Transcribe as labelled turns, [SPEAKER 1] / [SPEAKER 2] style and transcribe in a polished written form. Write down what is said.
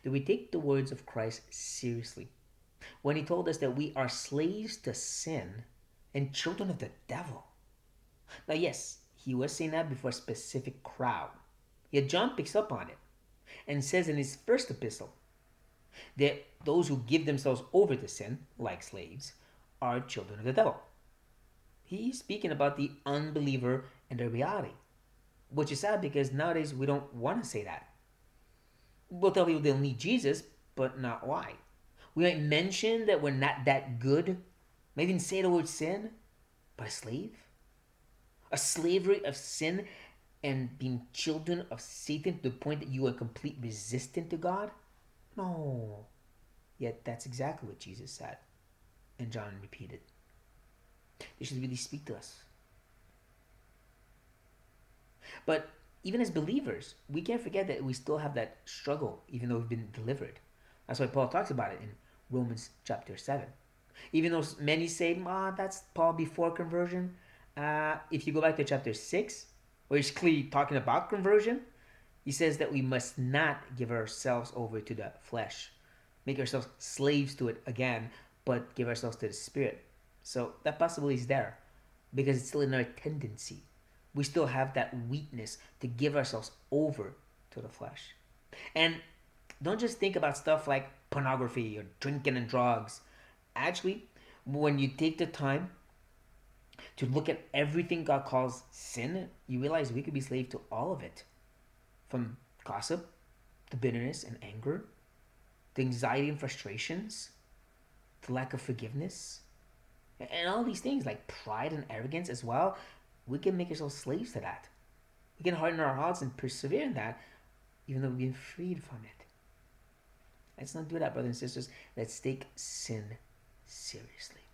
[SPEAKER 1] Do we take the words of Christ seriously when he told us that we are slaves to sin and children of the devil? Now, yes, he was saying that before a specific crowd. Yet John picks up on it and says in his first epistle that those who give themselves over to sin, like slaves, are children of the devil. He's speaking about the unbeliever and their reality, which is sad because nowadays we don't want to say that. We'll tell people they'll need Jesus, but not why. We might mention that we're not that good, might even say the word sin, but a slave? A slavery of sin and being children of Satan to the point that you are complete resistant to God? No. Yet that's exactly what Jesus said. And John repeated. This should really speak to us. But even as believers, we can't forget that we still have that struggle, even though we've been delivered. That's why Paul talks about it in Romans chapter 7. Even though many say, that's Paul before conversion. If you go back to chapter 6, where he's clearly talking about conversion, he says that we must not give ourselves over to the flesh, make ourselves slaves to it again, but give ourselves to the Spirit. So that possibility is there because it's still in our tendency. We still have that weakness to give ourselves over to the flesh. And don't just think about stuff like pornography or drinking and drugs. Actually, when you take the time to look at everything God calls sin, you realize we could be slaves to all of it. From gossip to bitterness and anger, to anxiety and frustrations, to lack of forgiveness, and all these things like pride and arrogance as well. We can make ourselves slaves to that. We can harden our hearts and persevere in that, even though we've been freed from it. Let's not do that, brothers and sisters. Let's take sin seriously.